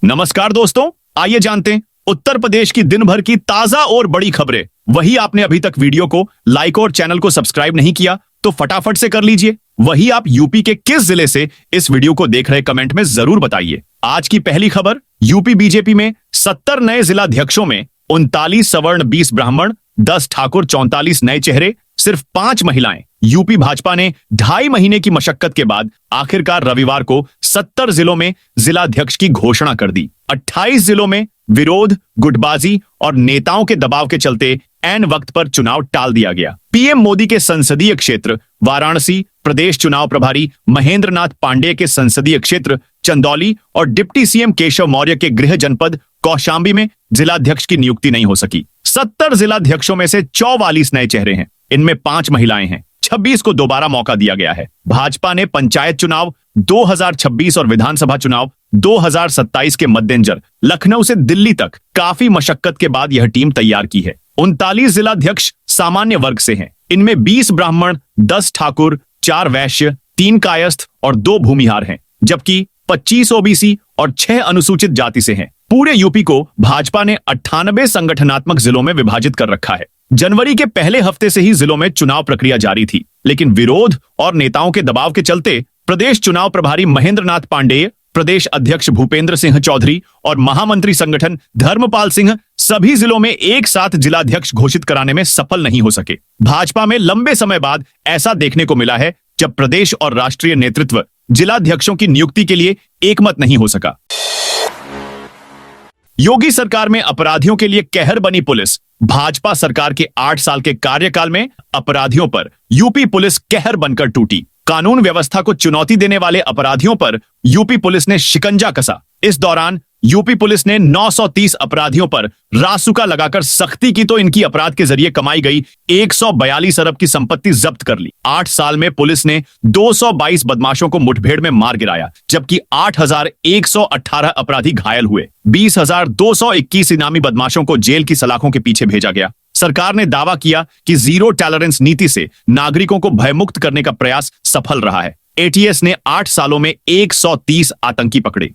नमस्कार दोस्तों, आइए जानते हैं उत्तर प्रदेश की दिन भर की ताजा और बड़ी खबरें। वही आपने अभी तक वीडियो को लाइक और चैनल को सब्सक्राइब नहीं किया तो फटाफट से कर लीजिए। वही आप यूपी के किस जिले से इस वीडियो को देख रहे कमेंट में जरूर बताइए। आज की पहली खबर, यूपी बीजेपी में 70 नए जिलाध्यक्षों में 39 सवर्ण, 20 ब्राह्मण, 10 ठाकुर, 44 नए चेहरे, सिर्फ 5 महिलाएं। यूपी भाजपा ने 2.5 महीने की मशक्कत के बाद आखिरकार रविवार को 70 जिलों में जिलाध्यक्ष की घोषणा कर दी। 28 जिलों में विरोध, गुटबाजी और नेताओं के दबाव के चलते ऐन वक्त पर चुनाव टाल दिया गया। पीएम मोदी के संसदीय क्षेत्र वाराणसी, प्रदेश चुनाव प्रभारी महेंद्र नाथ पांडेय के संसदीय क्षेत्र चंदौली और डिप्टी सीएम केशव मौर्य के गृह जनपद कौशाम्बी में जिलाध्यक्ष की नियुक्ति नहीं हो सकी। 70 जिलाध्यक्षों में से 44 नए चेहरे हैं, इनमें 5 महिलाएं हैं। 26 को दोबारा मौका दिया गया है। भाजपा ने पंचायत चुनाव 2026 और विधानसभा चुनाव 2027 के मद्देनजर लखनऊ से दिल्ली तक काफी मशक्कत के बाद यह टीम तैयार की है। 39 जिलाध्यक्ष सामान्य वर्ग से हैं। इनमें 20 ब्राह्मण, 10 ठाकुर, 4 वैश्य, 3 कायस्थ और 2 भूमिहार हैं, जबकि 25 ओबीसी और 6 अनुसूचित जाति से हैं। पूरे यूपी को भाजपा ने 98 संगठनात्मक जिलों में विभाजित कर रखा है। जनवरी के पहले हफ्ते से ही जिलों में चुनाव प्रक्रिया जारी थी, लेकिन विरोध और नेताओं के दबाव के चलते प्रदेश चुनाव प्रभारी महेंद्र नाथ पांडेय, प्रदेश अध्यक्ष भूपेंद्र सिंह चौधरी और महामंत्री संगठन धर्मपाल सिंह सभी जिलों में एक साथ जिलाध्यक्ष घोषित कराने में सफल नहीं हो सके। भाजपा में लंबे समय बाद ऐसा देखने को मिला है जब प्रदेश और राष्ट्रीय नेतृत्व जिलाध्यक्षों की नियुक्ति के लिए एकमत नहीं हो सका। योगी सरकार में अपराधियों के लिए कहर बनी पुलिस। भाजपा सरकार के 8 साल के कार्यकाल में अपराधियों पर यूपी पुलिस कहर बनकर टूटी। कानून व्यवस्था को चुनौती देने वाले अपराधियों पर यूपी पुलिस ने शिकंजा कसा। इस दौरान यूपी पुलिस ने 930 अपराधियों पर रासुका लगाकर सख्ती की तो इनकी अपराध के जरिए कमाई गई 142 अरब की संपत्ति जब्त कर ली। 8 साल में पुलिस ने 222 बदमाशों को मुठभेड़ में मार गिराया, जबकि 8118 अपराधी घायल हुए। 20,221 इनामी बदमाशों को जेल की सलाखों के पीछे भेजा गया। सरकार ने दावा किया कि जीरो टॉलरेंस नीति से नागरिकों को भयमुक्त करने का प्रयास सफल रहा है। एटीएस ने 8 सालों में 130 आतंकी पकड़े।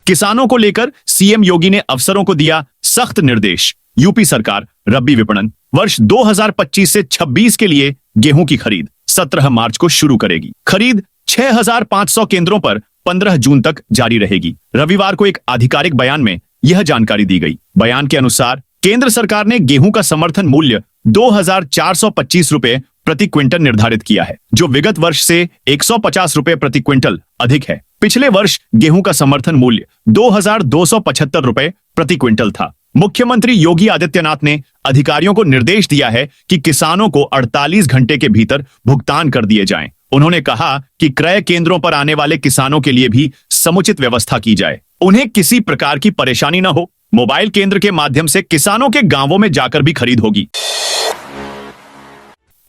किसानों को लेकर सीएम योगी ने अफसरों को दिया सख्त निर्देश। यूपी सरकार रबी विपणन वर्ष 2025 से 26 के लिए गेहूं की खरीद 17 मार्च को शुरू करेगी। खरीद 6500 केंद्रों पर 15 जून तक जारी रहेगी। रविवार को एक आधिकारिक बयान में यह जानकारी दी गई। बयान के अनुसार केंद्र सरकार ने गेहूं का समर्थन मूल्य 2425 रुपए प्रति क्विंटल निर्धारित किया है, जो विगत वर्ष से 150 रुपए प्रति क्विंटल अधिक है। पिछले वर्ष गेहूं का समर्थन मूल्य 2275 रुपए प्रति क्विंटल था। मुख्यमंत्री योगी आदित्यनाथ ने अधिकारियों को निर्देश दिया है कि किसानों को 48 घंटे के भीतर भुगतान कर दिए जाएं। उन्होंने कहा कि क्रय केंद्रों पर आने वाले किसानों के लिए भी समुचित व्यवस्था की जाए, उन्हें किसी प्रकार की परेशानी न हो। मोबाइल केंद्र के माध्यम से किसानों के गांवों में जाकर भी खरीद होगी।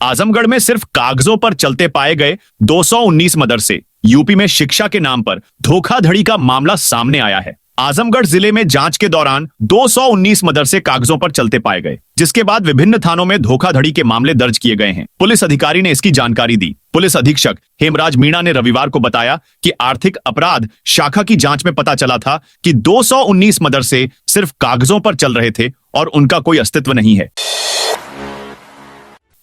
आजमगढ़ में सिर्फ कागजों पर चलते पाए गए 219 मदरसे। यूपी में शिक्षा के नाम पर धोखाधड़ी का मामला सामने आया है। आजमगढ़ जिले में जांच के दौरान 219 मदरसे कागजों पर चलते पाए गए, जिसके बाद विभिन्न थानों में धोखाधड़ी के मामले दर्ज किए गए हैं। पुलिस अधिकारी ने इसकी जानकारी दी। पुलिस अधीक्षक हेमराज मीणा ने रविवार को बताया कि आर्थिक अपराध शाखा की जांच में पता चला था कि 219 मदरसे सिर्फ कागजों पर चल रहे थे और उनका कोई अस्तित्व नहीं है।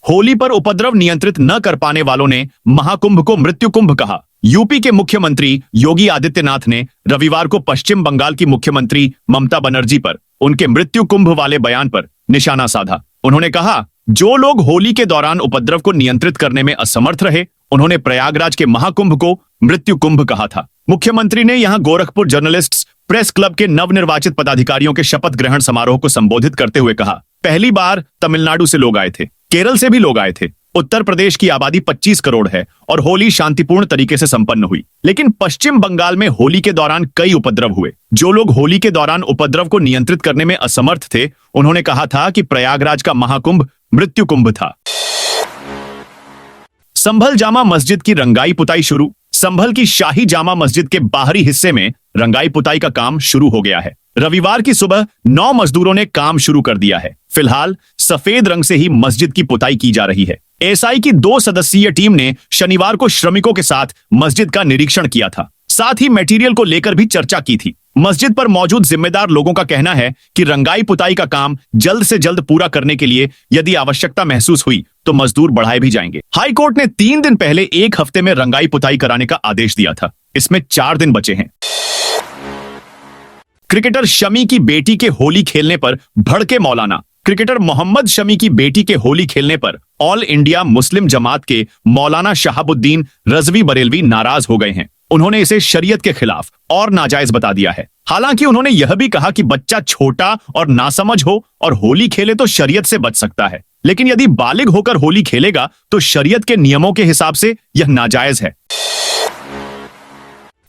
होली पर उपद्रव नियंत्रित न कर पाने वालों ने महाकुंभ को मृत्यु कुंभ कहा। यूपी के मुख्यमंत्री योगी आदित्यनाथ ने रविवार को पश्चिम बंगाल की मुख्यमंत्री ममता बनर्जी पर उनके मृत्यु कुंभ वाले बयान पर निशाना साधा। उन्होंने कहा, जो लोग होली के दौरान उपद्रव को नियंत्रित करने में असमर्थ रहे, उन्होंने प्रयागराज के महाकुंभ को मृत्यु कुंभ कहा था। मुख्यमंत्री ने यहां गोरखपुर जर्नलिस्ट्स प्रेस क्लब के नवनिर्वाचित पदाधिकारियों के शपथ ग्रहण समारोह को संबोधित करते हुए कहा, पहली बार तमिलनाडु से लोग आए थे, केरल से भी लोग आए थे। उत्तर प्रदेश की आबादी 25 करोड़ है और होली शांतिपूर्ण तरीके से संपन्न हुई, लेकिन पश्चिम बंगाल में होली के दौरान कई उपद्रव हुए। जो लोग होली के दौरान उपद्रव को नियंत्रित करने में असमर्थ थे, उन्होंने कहा था कि प्रयागराज का महाकुंभ मृत्यु कुंभ था। संभल जामा मस्जिद की रंगाई पुताई शुरू। संभल की शाही जामा मस्जिद के बाहरी हिस्से में रंगाई पुताई का काम शुरू हो गया है। रविवार की सुबह 9 मजदूरों ने काम शुरू कर दिया है। फिलहाल सफेद रंग से ही मस्जिद की पुताई की जा रही है। एएसआई की 2 सदस्यीय टीम ने शनिवार को श्रमिकों के साथ मस्जिद का निरीक्षण किया था। साथ ही मटेरियल को लेकर भी चर्चा की थी। मस्जिद पर मौजूद जिम्मेदार लोगों का कहना है कि रंगाई पुताई का काम जल्द से जल्द पूरा करने के लिए यदि आवश्यकता महसूस हुई तो मजदूर बढ़ाए भी जाएंगे। हाई कोर्ट ने 3 दिन पहले 1 हफ्ते में रंगाई पुताई कराने का आदेश दिया था। इसमें 4 दिन बचे हैं। क्रिकेटर शमी की बेटी के होली खेलने पर भड़के मौलाना। क्रिकेटर मोहम्मद शमी की बेटी के होली खेलने पर ऑल इंडिया मुस्लिम जमात के मौलाना शहाबुद्दीन रजवी बरेलवी नाराज हो गए हैं। उन्होंने इसे शरीयत के खिलाफ और नाजायज बता दिया है। हालांकि उन्होंने यह भी कहा कि बच्चा छोटा और नासमझ हो और होली खेले तो शरीयत से बच सकता है, लेकिन यदि बालिग होकर होली खेलेगा तो शरीयत के नियमों के हिसाब से यह नाजायज है।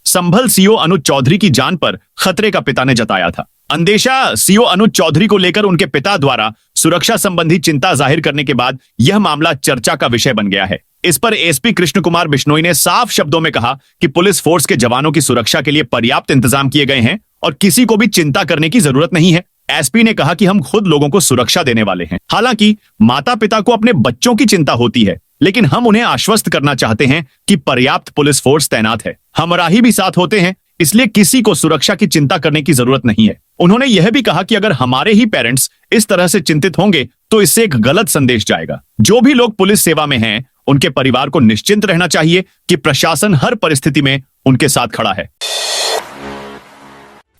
संभल सीओ अनुज चौधरी की जान पर खतरे का पिता ने जताया था। अंदेशा सीओ अनुज चौधरी को लेकर उनके पिता द्वारा सुरक्षा संबंधी चिंता जाहिर करने के बाद यह मामला चर्चा का विषय बन गया है। इस पर एसपी कृष्ण कुमार बिश्नोई ने साफ शब्दों में कहा कि पुलिस फोर्स के जवानों की सुरक्षा के लिए पर्याप्त इंतजाम किए गए हैं और किसी को भी चिंता करने की जरूरत नहीं है। एसपी ने कहा कि हम खुद लोगों को सुरक्षा देने वाले हैं। हालांकि माता पिता को अपने बच्चों की चिंता होती है, लेकिन हम उन्हें आश्वस्त करना चाहते हैं कि पर्याप्त पुलिस फोर्स तैनात है। हमराही भी साथ होते हैं, इसलिए किसी को सुरक्षा की चिंता करने की जरूरत नहीं है। उन्होंने यह भी कहा कि अगर हमारे ही पेरेंट्स इस तरह से चिंतित होंगे तो इससे एक गलत संदेश जाएगा। जो भी लोग पुलिस सेवा में हैं, उनके परिवार को निश्चिंत रहना चाहिए कि प्रशासन हर परिस्थिति में उनके साथ खड़ा है।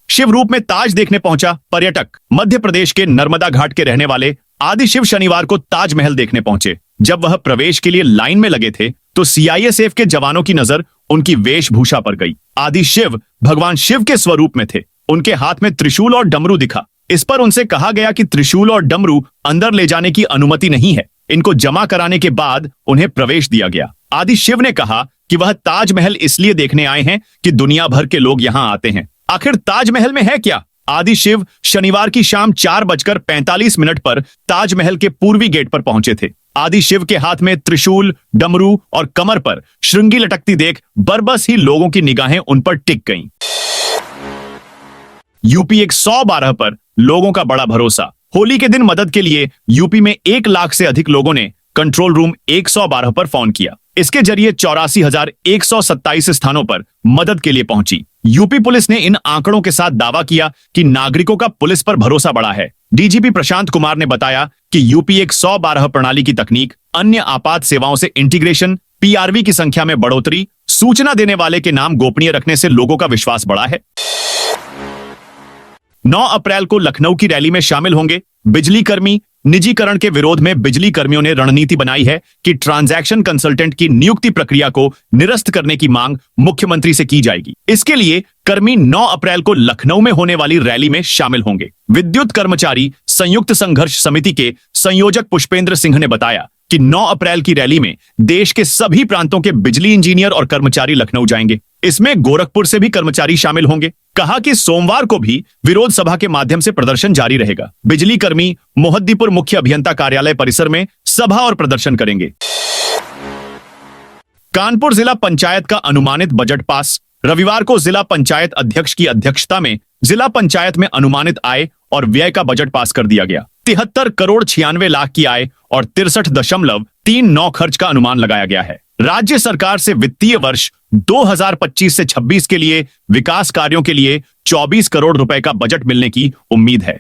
शिव रूप में ताज देखने पहुंचा पर्यटक। मध्य प्रदेश के नर्मदा घाट के रहने वाले आदि शिव शनिवार को ताजमहल देखने पहुंचे। जब वह प्रवेश के लिए लाइन में लगे थे तो सीआईएसएफ के जवानों की नजर उनकी वेशभूषा पर गई। आदि शिव भगवान शिव के स्वरूप में थे। उनके हाथ में त्रिशूल और डमरू दिखा। इस पर उनसे कहा गया कि त्रिशूल और डमरू अंदर ले जाने की अनुमति नहीं है। इनको जमा कराने के बाद उन्हें प्रवेश दिया गया। आदि शिव ने कहा कि वह ताजमहल इसलिए देखने आए हैं कि दुनिया भर के लोग यहां आते हैं। आखिर ताजमहल में है क्या? आदि शिव शनिवार की शाम 4:45 पर ताजमहल के पूर्वी गेट पर पहुंचे थे। आदि शिव के हाथ में त्रिशूल, डमरू और कमर पर श्रृंगी लटकती देख बरबस ही लोगों की निगाहें उन पर टिक गईं। यूपी 112 पर लोगों का बड़ा भरोसा। होली के दिन मदद के लिए यूपी में 1 लाख से अधिक लोगों ने कंट्रोल रूम 112 पर फोन किया। इसके जरिए 84,127 स्थानों पर मदद के लिए पहुंची। यूपी पुलिस ने इन आंकड़ों के साथ दावा किया कि नागरिकों का पुलिस पर भरोसा बढ़ा है। डीजीपी प्रशांत कुमार ने बताया कि यूपी 112 प्रणाली की तकनीक, अन्य आपात सेवाओं से इंटीग्रेशन, पीआरवी की संख्या में बढ़ोतरी, सूचना देने वाले के नाम गोपनीय रखने से लोगों का विश्वास बढ़ा है। 9 अप्रैल को लखनऊ की रैली में शामिल होंगे बिजली कर्मी। निजीकरण के विरोध में बिजली कर्मियों ने रणनीति बनाई है कि ट्रांजैक्शन कंसल्टेंट की नियुक्ति प्रक्रिया को निरस्त करने की मांग मुख्यमंत्री से की जाएगी। इसके लिए कर्मी 9 अप्रैल को लखनऊ में होने वाली रैली में शामिल होंगे। विद्युत कर्मचारी संयुक्त संघर्ष समिति के संयोजक पुष्पेंद्र सिंह ने बताया कि 9 अप्रैल की रैली में देश के सभी प्रांतों के बिजली इंजीनियर और कर्मचारी लखनऊ जाएंगे। इसमें गोरखपुर से भी कर्मचारी शामिल होंगे। कहा कि सोमवार को भी विरोध सभा के माध्यम से प्रदर्शन जारी रहेगा। बिजली कर्मी मोहद्दीपुर मुख्य अभियंता कार्यालय परिसर में सभा और प्रदर्शन करेंगे। कानपुर जिला पंचायत का अनुमानित बजट पास। रविवार को जिला पंचायत अध्यक्ष की अध्यक्षता में जिला पंचायत में अनुमानित आय और व्यय का बजट पास कर दिया गया। 73 करोड़ 96 लाख की आय और 63.39 खर्च का अनुमान लगाया गया है। राज्य सरकार से वित्तीय वर्ष 2025 से 26 के लिए विकास कार्यों के लिए 24 करोड़ रुपए का बजट मिलने की उम्मीद है।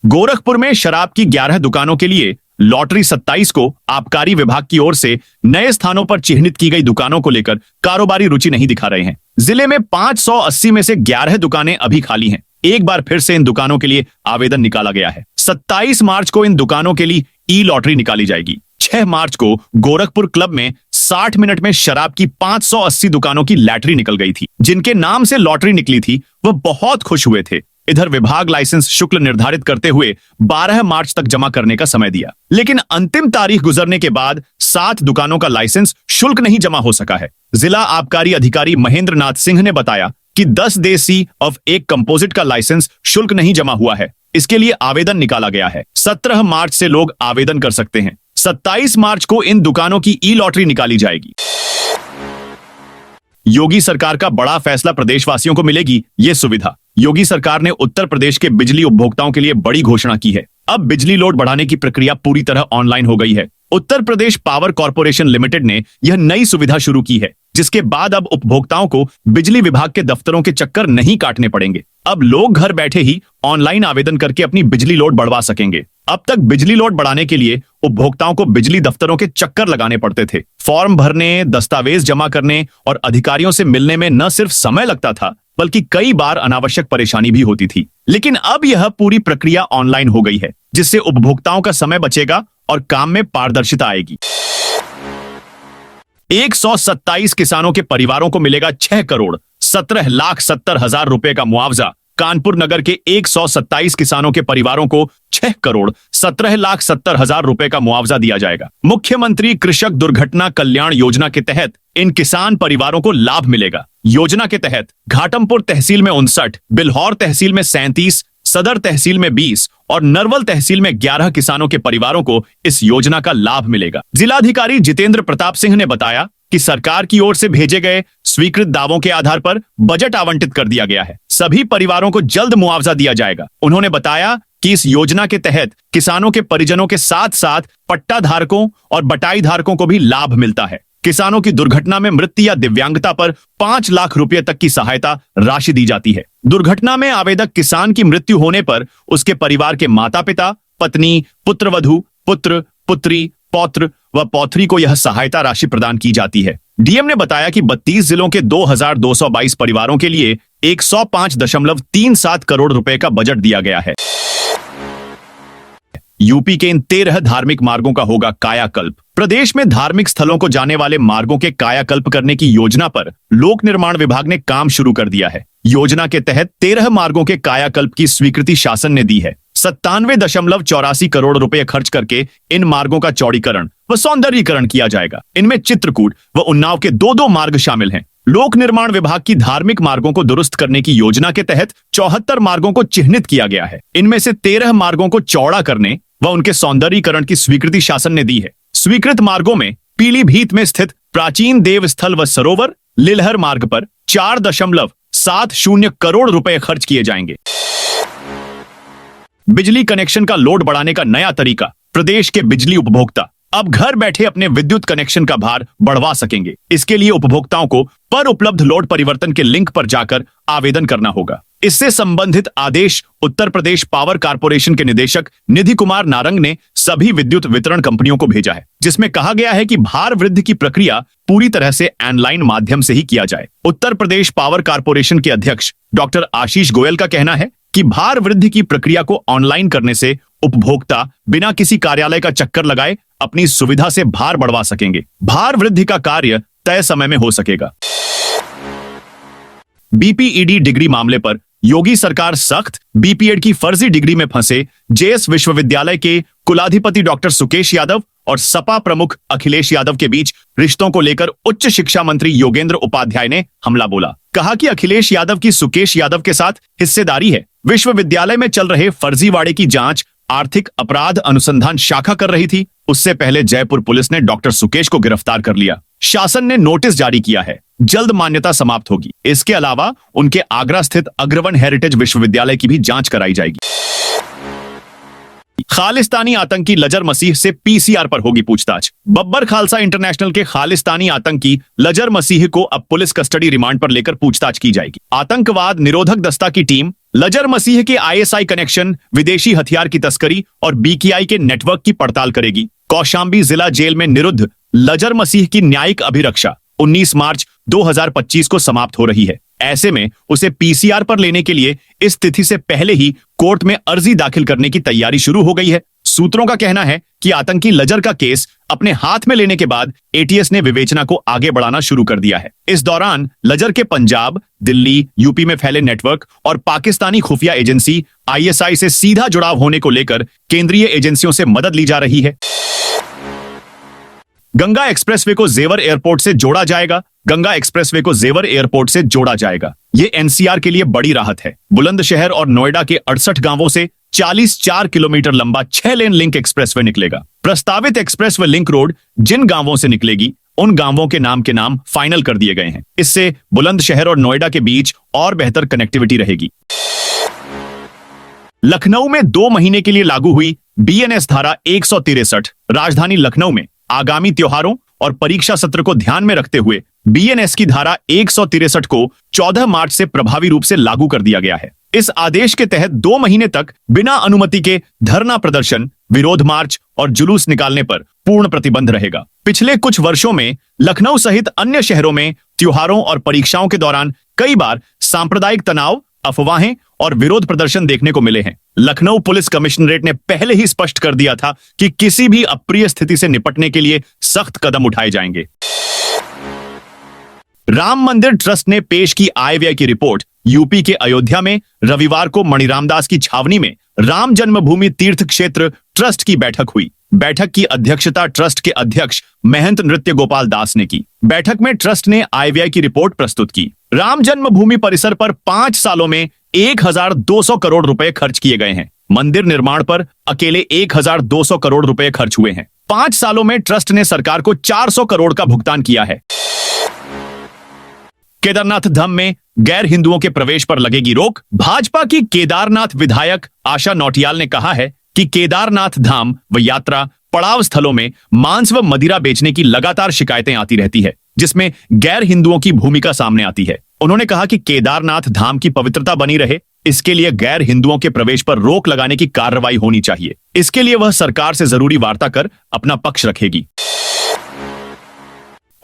गोरखपुर में शराब की 11 दुकानों के लिए लॉटरी 27 को आबकारी विभाग की ओर से नए स्थानों पर चिन्हित की गई दुकानों को लेकर कारोबारी रुचि नहीं दिखा रहे हैं। जिले में 580 में से 11 दुकानें अभी खाली हैं। एक बार फिर से इन दुकानों के लिए आवेदन निकाला गया है। 27 मार्च को इन दुकानों के लिए ई लॉटरी निकाली जाएगी। 6 मार्च को गोरखपुर क्लब में 60 मिनट में शराब की 580 दुकानों की लॉटरी निकल गई थी। जिनके नाम से लॉटरी निकली थी वह बहुत खुश हुए थे। इधर विभाग लाइसेंस शुल्क निर्धारित करते हुए 12 मार्च तक जमा करने का समय दिया, लेकिन अंतिम तारीख गुजरने के बाद 7 दुकानों का लाइसेंस शुल्क नहीं जमा हो सका है। जिला आबकारी अधिकारी महेंद्र नाथ सिंह ने बताया कि 10 देसी ऑफ एक कंपोजिट का लाइसेंस शुल्क नहीं जमा हुआ है। इसके लिए आवेदन निकाला गया है। 17 मार्च से लोग आवेदन कर सकते हैं। 27 मार्च को इन दुकानों की ई लॉटरी निकाली जाएगी। योगी सरकार का बड़ा फैसला, प्रदेशवासियों को मिलेगी ये सुविधा। योगी सरकार ने उत्तर प्रदेश के बिजली उपभोक्ताओं के लिए बड़ी घोषणा की है। अब बिजली लोड बढ़ाने की प्रक्रिया पूरी तरह ऑनलाइन हो गई है। Uttar Pradesh power corporation limited ने यह नई सुविधा शुरू की है, जिसके बाद अब उपभोक्ताओं को बिजली विभाग के दफ्तरों के चक्कर नहीं काटने पड़ेंगे। अब लोग घर बैठे ही ऑनलाइन आवेदन करके अपनी बिजली लोड बढ़वा सकेंगे। अब तक बिजली लोड बढ़ाने के लिए उपभोक्ताओं को बिजली दफ्तरों के चक्कर लगाने पड़ते थे। फॉर्म भरने, दस्तावेज जमा करने और अधिकारियों से मिलने में न सिर्फ समय लगता था, बल्कि कई बार अनावश्यक परेशानी भी होती थी। लेकिन अब यह पूरी प्रक्रिया ऑनलाइन हो गई है, जिससे उपभोक्ताओं का समय बचेगा और काम में पारदर्शिता आएगी। 127 किसानों के परिवारों को मिलेगा 6,17,70,000 रुपए का मुआवजा। कानपुर नगर के 127 किसानों के परिवारों को 6,17,70,000 रुपए का मुआवजा दिया जाएगा। मुख्यमंत्री कृषक दुर्घटना कल्याण योजना के तहत इन किसान परिवारों को लाभ मिलेगा। योजना के तहत घाटमपुर तहसील में 59, बिल्हौर तहसील में 37, सदर तहसील में 20 और नरवल तहसील में 11 किसानों के परिवारों को इस योजना का लाभ मिलेगा। जिलाधिकारी जितेंद्र प्रताप सिंह ने बताया कि सरकार की ओर से भेजे गए स्वीकृत दावों के आधार पर बजट आवंटित कर दिया गया है। सभी परिवारों को जल्द मुआवजा दिया जाएगा। उन्होंने बताया कि इस योजना के तहत किसानों के परिजनों के साथ साथ पट्टा धारकों और बटाई धारकों को भी लाभ मिलता है। किसानों की दुर्घटना में मृत्यु या दिव्यांगता पर 5 लाख रुपए तक की सहायता राशि दी जाती है। दुर्घटना में आवेदक किसान की मृत्यु होने पर उसके परिवार के माता पिता, पत्नी, पुत्रवधू, पुत्र, पुत्री, पौत्र व पौत्री को यह सहायता राशि प्रदान की जाती है। डीएम ने बताया कि 32 जिलों के 2,222 परिवारों के लिए 105.37 करोड़ रुपए का बजट दिया गया है। यूपी के इन 13 धार्मिक मार्गों का होगा कायाकल्प। प्रदेश में धार्मिक स्थलों को जाने वाले मार्गों के कायाकल्प करने की योजना पर लोक निर्माण विभाग ने काम शुरू कर दिया है। योजना के तहत 13 मार्गों के कायाकल्प की स्वीकृति शासन ने दी है। 97.84 करोड़ रुपए खर्च करके इन मार्गों का चौड़ीकरण व सौंदर्यीकरण किया जाएगा। इनमें चित्रकूट व उन्नाव के 2-2 मार्ग शामिल हैं। लोक निर्माण विभाग की धार्मिक मार्गों को दुरुस्त करने की योजना के तहत 74 मार्गों को चिन्हित किया गया है। इनमें से 13 मार्गों को चौड़ा करने व उनके सौंदर्यीकरण की स्वीकृति शासन ने दी है। स्वीकृत मार्गों में पीलीभीत में स्थित प्राचीन देव स्थल व सरोवर लिलहर मार्ग पर 4.70 करोड़ रुपए खर्च किए जाएंगे। बिजली कनेक्शन का लोड बढ़ाने का नया तरीका। प्रदेश के बिजली उपभोक्ता अब घर बैठे अपने विद्युत कनेक्शन का भार बढ़वा सकेंगे। इसके लिए उपभोक्ताओं को पर उपलब्ध लोड परिवर्तन के लिंक पर जाकर आवेदन करना होगा। इससे संबंधित आदेश उत्तर प्रदेश पावर कारपोरेशन के निदेशक निधि कुमार नारंग ने सभी विद्युत वितरण कंपनियों को भेजा है, जिसमें कहा गया है कि भार वृद्धि की प्रक्रिया पूरी तरह से ऑनलाइन माध्यम से ही किया जाए। उत्तर प्रदेश पावर कारपोरेशन के अध्यक्ष डॉक्टर आशीष गोयल का कहना है कि भार वृद्धि की प्रक्रिया को ऑनलाइन करने से उपभोक्ता बिना किसी कार्यालय का चक्कर लगाए अपनी सुविधा से भार बढ़वा सकेंगे। भार वृद्धि का कार्य तय समय में हो सकेगा। बीपीईडी डिग्री मामले पर योगी सरकार सख्त। बीपीएड की फर्जी डिग्री में फंसे जेएस विश्वविद्यालय के कुलाधिपति डॉक्टर सुकेश यादव और सपा प्रमुख अखिलेश यादव के बीच रिश्तों को लेकर उच्च शिक्षा मंत्री योगेंद्र उपाध्याय ने हमला बोला। कहा कि अखिलेश यादव की सुकेश यादव के साथ हिस्सेदारी है। विश्वविद्यालय में चल रहे फर्जीवाड़े की जांच आर्थिक अपराध अनुसंधान शाखा कर रही थी। उससे पहले जयपुर पुलिस ने डॉक्टर सुकेश को गिरफ्तार कर लिया। शासन ने नोटिस जारी किया है, जल्द मान्यता समाप्त होगी। इसके अलावा उनके आगरा स्थित अग्रवन हेरिटेज विश्वविद्यालय की भी जांच कराई जाएगी। खालिस्तानी आतंकी लजर मसीह से पीसीआर पर होगी पूछताछ। बब्बर खालसा इंटरनेशनल के खालिस्तानी आतंकी लजर मसीह को अब पुलिस कस्टडी रिमांड पर लेकर पूछताछ की जाएगी। आतंकवाद निरोधक दस्ता की टीम लजर मसीह के आईएसआई कनेक्शन, विदेशी हथियार की तस्करी और बीकेआई के नेटवर्क की पड़ताल करेगी। कौशाम्बी जिला जेल में निरुद्ध लजर मसीह की न्यायिक अभिरक्षा 19 मार्च 2025 को समाप्त हो रही है। ऐसे में उसे पीसीआर पर लेने के लिए इस तिथि से पहले ही कोर्ट में अर्जी दाखिल करने की तैयारी शुरू हो गई है। सूत्रों का कहना है कि आतंकी लजर का केस अपने हाथ में लेने के बाद एटीएस ने विवेचना को आगे बढ़ाना शुरू कर दिया है। इस दौरान लजर के पंजाब, दिल्ली, यूपी में फैले नेटवर्क और पाकिस्तानी खुफिया एजेंसी आईएसआई से सीधा जुड़ाव होने को लेकर केंद्रीय एजेंसियों से मदद ली जा रही है। गंगा एक्सप्रेसवे को जेवर एयरपोर्ट से जोड़ा जाएगा। गंगा एक्सप्रेसवे को जेवर एयरपोर्ट से जोड़ा जाएगा। ये एनसीआर के लिए बड़ी राहत है। बुलंदशहर और नोएडा के 68 गांवों से 44 किलोमीटर लंबा 6 लेन लिंक एक्सप्रेसवे निकलेगा। प्रस्तावित एक्सप्रेसवे लिंक रोड जिन गांवों से निकलेगी उन गांवों के नाम फाइनल कर दिए गए हैं। इससे बुलंदशहर और नोएडा के बीच और बेहतर कनेक्टिविटी रहेगी। लखनऊ में 2 महीने के लिए लागू हुई बीएनएस धारा 163 राजधानी लखनऊ में आगामी त्योहारों और परीक्षा सत्र को ध्यान में रखते हुए बीएनएस की धारा 163 को 14 मार्च से प्रभावी रूप से लागू कर दिया गया है। इस आदेश के तहत 2 महीने तक बिना अनुमति के धरना प्रदर्शन, विरोध मार्च और जुलूस निकालने पर पूर्ण प्रतिबंध रहेगा। पिछले कुछ वर्षों में लखनऊ सहित अन्य शहरों में त्योहारों और परीक्षाओं के दौरान कई बार सांप्रदायिक तनाव, अफवाहें और विरोध प्रदर्शन देखने को मिले हैं। लखनऊ पुलिस कमिश्नरेट ने पहले ही स्पष्ट कर दिया था कि किसी भी अप्रिय स्थिति से निपटने के लिए सख्त कदम उठाए जाएंगे। राम मंदिर ट्रस्ट ने पेश की आय व्यय की रिपोर्ट। यूपी के अयोध्या में रविवार को मणिरामदास की छावनी में राम जन्मभूमि तीर्थ क्षेत्र ट्रस्ट की बैठक हुई। बैठक की अध्यक्षता ट्रस्ट के अध्यक्ष महंत नृत्य गोपाल दास ने की। बैठक में ट्रस्ट ने आय व्यय की रिपोर्ट प्रस्तुत की। राम जन्मभूमि परिसर पर 5 सालों में 1200 करोड़ रुपए खर्च किए गए हैं। मंदिर निर्माण पर अकेले 1200 करोड़ रुपए खर्च हुए हैं। 5 सालों में ट्रस्ट ने सरकार को 400 करोड़ का भुगतान किया है। केदारनाथ धाम में गैर हिंदुओं के प्रवेश पर लगेगी रोक। भाजपा की केदारनाथ विधायक आशा नौटियाल ने कहा है कि केदारनाथ धाम व यात्रा पड़ाव स्थलों में मांस व मदिरा बेचने की लगातार शिकायतें आती रहती है, जिसमें गैर हिंदुओं की भूमिका सामने आती है। उन्होंने कहा कि केदारनाथ धाम की पवित्रता बनी रहे, इसके लिए गैर हिंदुओं के प्रवेश पर रोक लगाने की कार्रवाई होनी चाहिए। इसके लिए वह सरकार से जरूरी वार्ता कर अपना पक्ष रखेगी।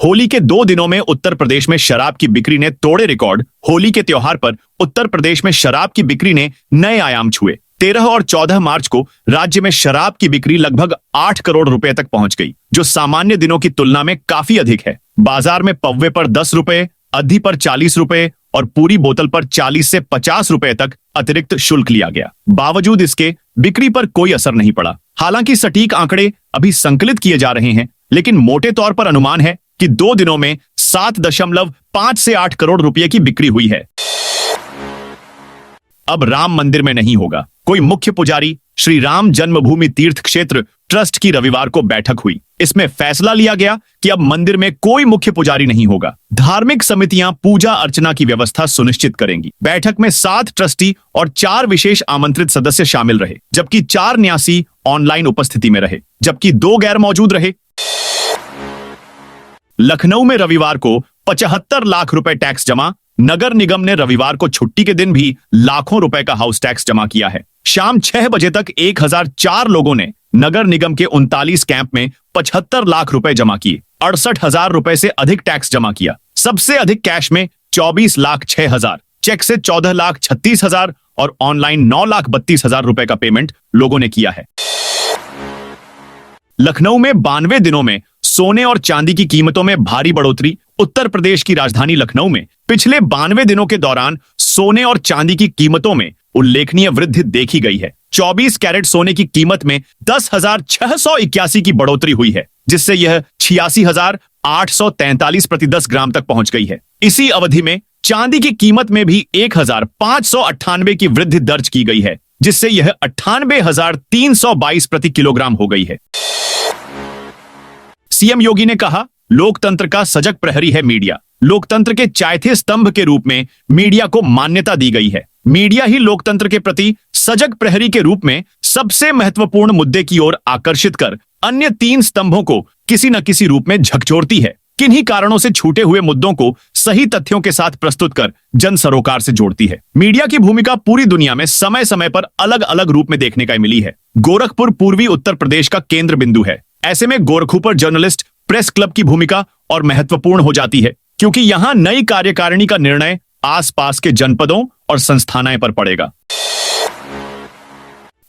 होली के 2 दिनों में उत्तर प्रदेश में शराब की बिक्री ने तोड़े रिकॉर्ड। होली के त्योहार पर उत्तर प्रदेश में शराब की बिक्री ने नए आयाम छुए। 13 और 14 मार्च को राज्य में शराब की बिक्री लगभग 8 करोड़ रुपए तक पहुंच गई, जो सामान्य दिनों की तुलना में काफी अधिक है। बाजार में पव्वे पर 10 रुपए, अद्धी पर 40 रुपए और पूरी बोतल पर 40 से 50 रुपए तक अतिरिक्त शुल्क लिया गया। बावजूद इसके बिक्री पर कोई असर नहीं पड़ा। हालांकि सटीक आंकड़े अभी संकलित किए जा रहे हैं, लेकिन मोटे तौर पर अनुमान है कि 2 दिनों में 7.5 से 8 करोड़ रुपए की बिक्री हुई है। अब राम मंदिर में नहीं होगा कोई मुख्य पुजारी। श्री राम जन्मभूमि तीर्थ क्षेत्र ट्रस्ट की रविवार को बैठक हुई। इसमें फैसला लिया गया कि अब मंदिर में कोई मुख्य पुजारी नहीं होगा। धार्मिक समितियां पूजा अर्चना की व्यवस्था सुनिश्चित करेंगी। बैठक में 7 ट्रस्टी और 4 विशेष आमंत्रित सदस्य शामिल रहे, जबकि 4 न्यासी ऑनलाइन उपस्थिति में रहे, जबकि 2 गैर मौजूद रहे। लखनऊ में रविवार को 75 लाख रुपए टैक्स जमा। नगर निगम ने रविवार को छुट्टी के दिन भी लाखों रुपए का हाउस टैक्स जमा किया है। शाम 6 बजे तक 1004 लोगों ने नगर निगम के 39 कैंप में 75 लाख रुपए जमा किए। 68,000 रुपए से अधिक टैक्स जमा किया। सबसे अधिक कैश में 24 लाख 6 हजार, चेक से 14 लाख 36 हजार और ऑनलाइन 9 लाख 32 हजार रुपए का पेमेंट लोगों ने किया है। लखनऊ में 92 दिनों में सोने और चांदी की कीमतों में भारी बढ़ोतरी। उत्तर प्रदेश की राजधानी लखनऊ में पिछले 92 दिनों के दौरान सोने और चांदी की कीमतों में उल्लेखनीय वृद्धि देखी गई है। 24 कैरेट सोने की कीमत में 10,681 की बढ़ोतरी हुई है, जिससे यह 86,843 प्रति 10 ग्राम तक पहुंच गई है। इसी अवधि में चांदी की कीमत में भी 1,598 की वृद्धि दर्ज की गई है, जिससे यह 98,322 प्रति किलोग्राम हो गई है। सीएम योगी ने कहा, लोकतंत्र का सजग प्रहरी है मीडिया। लोकतंत्र के चौथे स्तंभ के रूप में मीडिया को मान्यता दी गई है। मीडिया ही लोकतंत्र के प्रति सजग प्रहरी के रूप में सबसे महत्वपूर्ण मुद्दे की ओर आकर्षित कर अन्य 3 स्तंभों को किसी न किसी रूप में झकझोरती है। किन्हीं कारणों से छूटे हुए मुद्दों को सही तथ्यों के साथ प्रस्तुत कर जन सरोकार से जोड़ती है। मीडिया की भूमिका पूरी दुनिया में समय समय पर अलग अलग रूप में देखने का मिली है। गोरखपुर पूर्वी उत्तर प्रदेश का केंद्र बिंदु है। ऐसे में गोरखपुर पर जर्नलिस्ट प्रेस क्लब की भूमिका और महत्वपूर्ण हो जाती है, क्योंकि यहां नई कार्यकारिणी का निर्णय आसपास के जनपदों और संस्थानों पर पड़ेगा।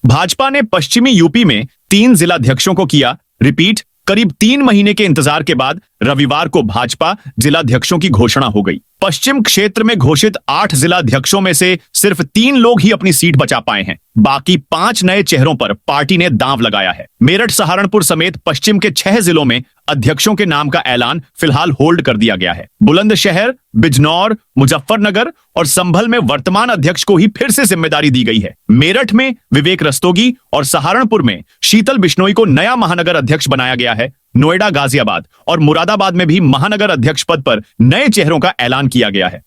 भाजपा ने पश्चिमी यूपी में 3 जिलाध्यक्षों को किया रिपीट। करीब 3 महीने के इंतजार के बाद रविवार को भाजपा जिलाध्यक्षों की घोषणा हो गई। पश्चिम क्षेत्र में घोषित 8 जिलाध्यक्षों में से सिर्फ 3 लोग ही अपनी सीट बचा पाए हैं। बाकी 5 नए चेहरों पर पार्टी ने दांव लगाया है। मेरठ, सहारनपुर समेत पश्चिम के 6 जिलों में अध्यक्षों के नाम का ऐलान फिलहाल होल्ड कर दिया गया है। बुलंदशहर, बिजनौर, मुजफ्फरनगर और संभल में वर्तमान अध्यक्ष को ही फिर से जिम्मेदारी दी गई है। मेरठ में विवेक रस्तोगी और सहारनपुर में शीतल बिश्नोई को नया महानगर अध्यक्ष बनाया गया है। नोएडा, गाजियाबाद और मुरादाबाद में भी महानगर अध्यक्ष पद पर नए चेहरों का ऐलान किया गया है।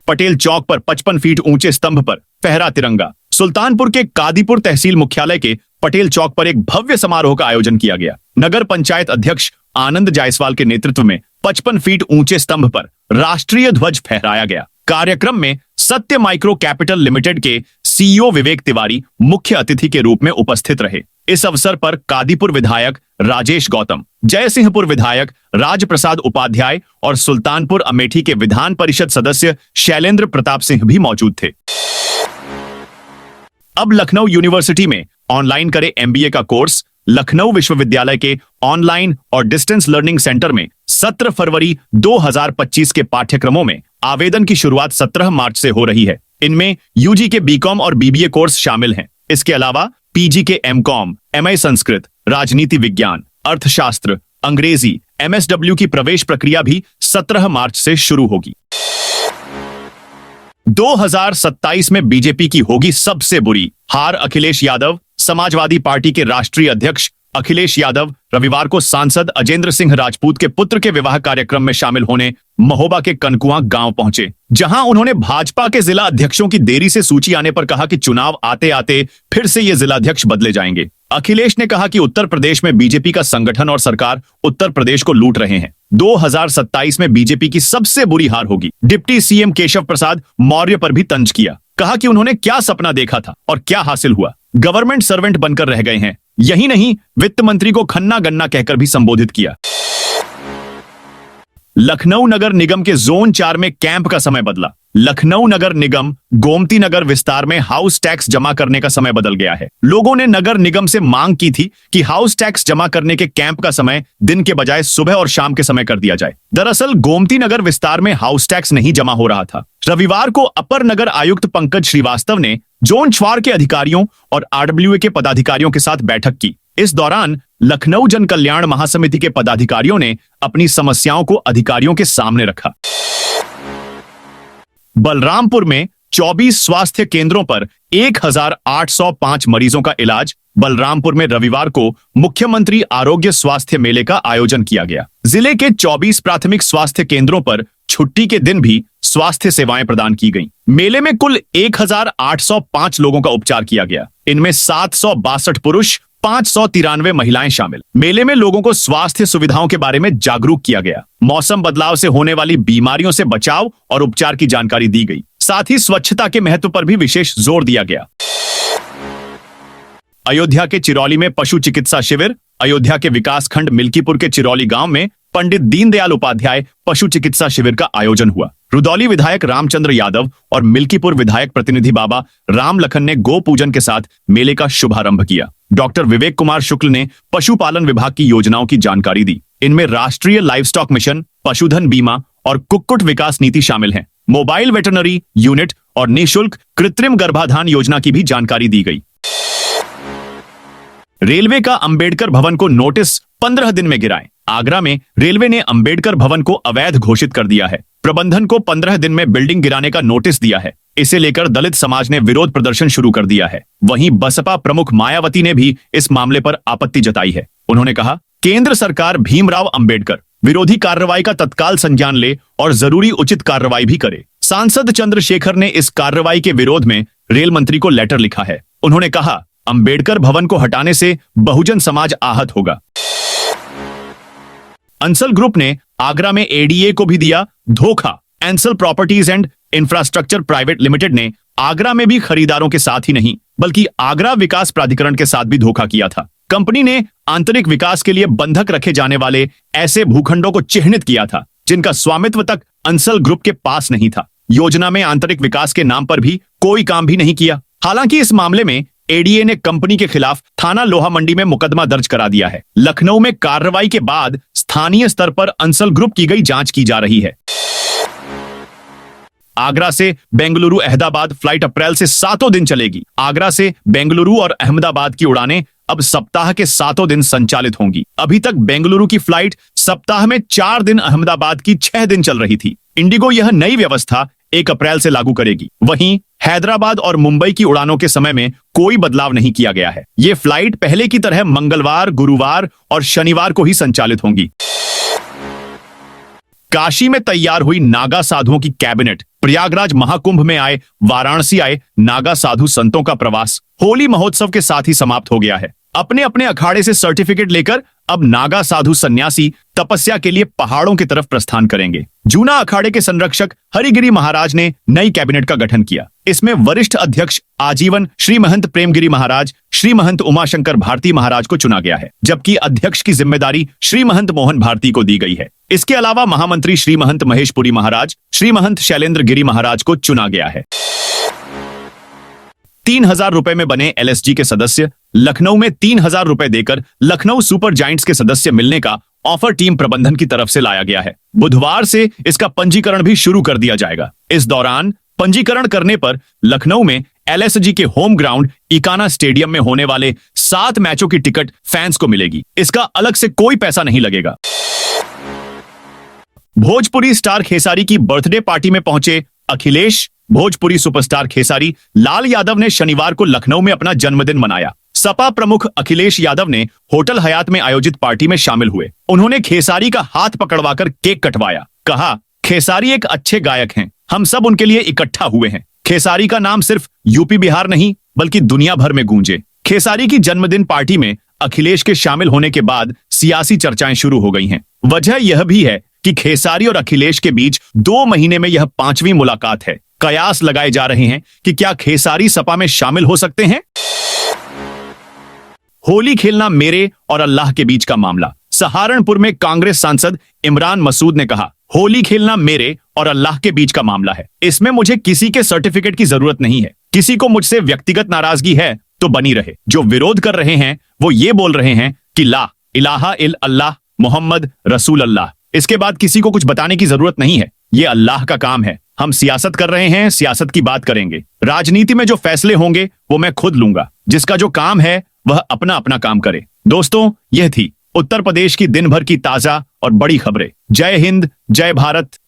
पटेल चौक पर 55 फीट ऊंचे स्तंभ पर फहरा तिरंगा। सुल्तानपुर के कादीपुर तहसील मुख्यालय के पटेल चौक पर एक भव्य समारोह का आयोजन किया गया। नगर पंचायत अध्यक्ष आनंद जायसवाल के नेतृत्व में 55 फीट ऊंचे स्तंभ पर राष्ट्रीय ध्वज फहराया गया। कार्यक्रम में सत्य माइक्रो कैपिटल लिमिटेड के सीईओ विवेक तिवारी मुख्य अतिथि के रूप में उपस्थित रहे। इस अवसर पर कादीपुर विधायक राजेश गौतम, जयसिंहपुर विधायक राजप्रसाद उपाध्याय और सुल्तानपुर अमेठी के विधान परिषद सदस्य शैलेंद्र प्रताप सिंह भी मौजूद थे। अब लखनऊ यूनिवर्सिटी में ऑनलाइन करे एमबीए का कोर्स। लखनऊ विश्वविद्यालय के ऑनलाइन और डिस्टेंस लर्निंग सेंटर में 17 फरवरी 2025 के पाठ्यक्रमों में आवेदन की शुरुआत 17 मार्च से हो रही है। इनमें यूजी के बीकॉम और बीबीए कोर्स शामिल हैं। इसके अलावा पीजी के एमकॉम, एमए संस्कृत, राजनीति विज्ञान, अर्थशास्त्र, अंग्रेजी, एमएसडब्ल्यू की प्रवेश प्रक्रिया भी 17 मार्च से शुरू होगी। 2027 में बीजेपी की होगी सबसे बुरी हार। अखिलेश यादव। समाजवादी पार्टी के राष्ट्रीय अध्यक्ष अखिलेश यादव रविवार को सांसद अजेंद्र सिंह राजपूत के पुत्र के विवाह कार्यक्रम में शामिल होने महोबा के कनकुआ गांव पहुंचे, जहां उन्होंने भाजपा के जिला अध्यक्षों की देरी से सूची आने पर कहा कि चुनाव आते आते फिर से ये जिलाध्यक्ष बदले जाएंगे। अखिलेश ने कहा कि उत्तर प्रदेश में बीजेपी का संगठन और सरकार उत्तर प्रदेश को लूट रहे हैं। 2027 में बीजेपी की सबसे बुरी हार होगी। डिप्टी सीएम केशव प्रसाद मौर्य पर भी तंज किया। कहा कि उन्होंने क्या सपना देखा था और क्या हासिल हुआ। गवर्नमेंट सर्वेंट बनकर रह गए हैं। यही नहीं, वित्त मंत्री को खन्ना गन्ना कहकर भी संबोधित किया। लखनऊ नगर निगम के जोन 4 में कैंप का समय बदला। लखनऊ नगर निगम गोमती नगर विस्तार में हाउस टैक्स जमा करने का समय बदल गया है। लोगों ने नगर निगम से मांग की थी कि हाउस टैक्स जमा करने के कैंप का समय दिन के बजाय सुबह और शाम के समय कर दिया जाए। दरअसल गोमती नगर विस्तार में हाउस टैक्स नहीं जमा हो रहा था। रविवार को अपर नगर आयुक्त पंकज श्रीवास्तव ने जोन 4 के अधिकारियों और आरडब्ल्यूए के पदाधिकारियों के साथ बैठक की। इस दौरान लखनऊ जन कल्याण महासमिति के पदाधिकारियों ने अपनी समस्याओं को अधिकारियों के सामने रखा। बलरामपुर में 24 स्वास्थ्य केंद्रों पर 1805 मरीजों का इलाज। बलरामपुर में रविवार को मुख्यमंत्री आरोग्य स्वास्थ्य मेले का आयोजन किया गया। जिले के 24 प्राथमिक स्वास्थ्य केंद्रों पर छुट्टी के दिन भी स्वास्थ्य सेवाएं प्रदान की गईं। मेले में कुल 1805 लोगों का उपचार किया गया। इनमें 762 पुरुष, 593 महिलाएं शामिल। मेले में लोगों को स्वास्थ्य सुविधाओं के बारे में जागरूक किया गया। मौसम बदलाव से होने वाली बीमारियों से बचाव और उपचार की जानकारी दी गई। साथ ही स्वच्छता के महत्व पर भी विशेष जोर दिया गया। अयोध्या के चिरौली में पशु चिकित्सा शिविर। अयोध्या के विकासखंड मिल्कीपुर के चिरौली गांव में पंडित दीनदयाल उपाध्याय पशु चिकित्सा शिविर का आयोजन हुआ। रुदौली विधायक रामचंद्र यादव और मिल्कीपुर विधायक प्रतिनिधि बाबा राम लखन ने गो पूजन के साथ मेले का शुभारंभ किया। डॉक्टर विवेक कुमार शुक्ल ने पशुपालन विभाग की योजनाओं की जानकारी दी। इनमें राष्ट्रीय लाइवस्टॉक मिशन, पशुधन बीमा और कुक्कुट विकास नीति शामिल हैं। मोबाइल वेटरनरी यूनिट और निःशुल्क कृत्रिम गर्भाधान योजना की भी जानकारी दी गई। रेलवे का अंबेडकर भवन को नोटिस 15 दिन में गिराएं। आगरा में रेलवे ने अंबेडकर भवन को अवैध घोषित कर दिया है। प्रबंधन को 15 दिन में बिल्डिंग गिराने का नोटिस दिया है। इसे लेकर दलित समाज ने विरोध प्रदर्शन शुरू कर दिया है। वहीं बसपा प्रमुख मायावती ने भी इस मामले पर आपत्ति जताई है। उन्होंने कहा, केंद्र सरकार भीमराव अंबेडकर विरोधी कार्रवाई का तत्काल संज्ञान ले और जरूरी उचित कार्रवाई भी करे। सांसद चंद्रशेखर ने इस कार्रवाई के विरोध में रेल मंत्री को लेटर लिखा है। उन्होंने कहा, अंबेडकर भवन को हटाने से बहुजन समाज आहत होगा। अंसल ग्रुप ने आगरा में एडीए को भी दिया धोखा। Anselm properties and infrastructure private limited ने आगरा में भी खरीदारों के साथ ही नहीं बल्कि आगरा विकास प्राधिकरण के साथ भी धोखा किया था। कंपनी ने आंतरिक विकास के लिए बंधक रखे जाने वाले ऐसे भूखंडों को चिह्नित किया था जिनका स्वामित्व तक अंसल ग्रुप के पास नहीं था। योजना में आंतरिक विकास के नाम पर भी कोई काम भी नहीं किया। हालांकि इस मामले में एडीए ने कंपनी के खिलाफ थाना लोहा मंडी में मुकदमा दर्ज करा दिया है। लखनऊ में कार्रवाई के बाद स्थानीय स्तर पर अंसल ग्रुप की गई जांच की जा रही है। आगरा से बेंगलुरु अहमदाबाद फ्लाइट अप्रैल से 7 दिन चलेगी। आगरा से बेंगलुरु और अहमदाबाद की उड़ानें अब सप्ताह के 7 दिन संचालित होंगी। अभी तक बेंगलुरु की फ्लाइट सप्ताह में 4 दिन, अहमदाबाद की 6 दिन चल रही थी। इंडिगो यह नई व्यवस्था 1 अप्रैल से लागू करेगी। वहीं हैदराबाद और मुंबई की उड़ानों के समय में कोई बदलाव नहीं किया गया है। ये फ्लाइट पहले की तरह मंगलवार, गुरुवार और शनिवार को ही संचालित होंगी। काशी में तैयार हुई नागा साधुओं की कैबिनेट। प्रयागराज महाकुंभ में आए वाराणसी आए नागा साधु संतों का प्रवास होली महोत्सव के साथ ही समाप्त हो गया है। अपने अपने अखाड़े से सर्टिफिकेट लेकर अब नागा साधु सन्यासी तपस्या के लिए पहाड़ों की तरफ प्रस्थान करेंगे। जूना अखाड़े के संरक्षक हरिगिरी महाराज ने नई कैबिनेट का गठन किया। इसमें वरिष्ठ अध्यक्ष आजीवन श्री महंत प्रेमगिरी महाराज, श्री महंत उमाशंकर भारती महाराज को चुना गया है, जबकि अध्यक्ष की जिम्मेदारी श्री महंत मोहन भारती को दी गई है। इसके अलावा महामंत्री श्री महंत महेशपुरी महाराज, श्री महंत शैलेंद्र गिरी महाराज को चुना गया है। 3,000 रुपए में बने एलएसजी के सदस्य लखनऊ में 3,000 रुपए देकर लखनऊ सुपर जायंट्स के सदस्य मिलने का ऑफर टीम प्रबंधन की तरफ से लाया गया है। बुधवार से इसका पंजीकरण भी शुरू कर दिया जाएगा। इस दौरान पंजीकरण करने पर लखनऊ में एलएसजी के होम ग्राउंड इकाना स्टेडियम में होने वाले 7 मैचों की टिकट फैंस को मिलेगी। इसका अलग से कोई पैसा नहीं लगेगा। भोजपुरी स्टार खेसारी की बर्थडे पार्टी में पहुंचे अखिलेश। भोजपुरी सुपरस्टार खेसारी लाल यादव ने शनिवार को लखनऊ में अपना जन्मदिन मनाया। सपा प्रमुख अखिलेश यादव ने होटल हयात में आयोजित पार्टी में शामिल हुए। उन्होंने खेसारी का हाथ पकड़वाकर केक कटवाया। कहा, खेसारी एक अच्छे गायक हैं, हम सब उनके लिए इकट्ठा हुए हैं। खेसारी का नाम सिर्फ यूपी बिहार नहीं बल्कि दुनिया भर में गूंजे। खेसारी की जन्मदिन पार्टी में अखिलेश के शामिल होने के बाद सियासी चर्चाएं शुरू हो गई हैं। वजह यह भी है कि खेसारी और अखिलेश के बीच 2 महीने में यह 5वीं मुलाकात है। कयास लगाए जा रहे हैं कि क्या खेसारी सपा में शामिल हो सकते हैं। होली खेलना मेरे और अल्लाह के बीच का मामला। सहारनपुर में कांग्रेस सांसद इमरान मसूद ने कहा, होली खेलना मेरे और अल्लाह के बीच का मामला है। इसमें मुझे किसी के सर्टिफिकेट की जरूरत नहीं है। किसी को मुझसे व्यक्तिगत नाराजगी है तो बनी रहे। जो विरोध कर रहे हैं वो ये बोल रहे हैं कि ला इलाहा इल अल्लाह मोहम्मद रसूल अल्लाह। इसके बाद किसी को कुछ बताने की जरूरत नहीं है। ये अल्लाह का काम है। हम सियासत कर रहे हैं, सियासत की बात करेंगे। राजनीति में जो फैसले होंगे वो मैं खुद लूंगा। जिसका जो काम है वह अपना अपना काम करे। दोस्तों, यह थी उत्तर प्रदेश की दिन भर की ताजा और बड़ी खबरें। जय हिंद, जय भारत।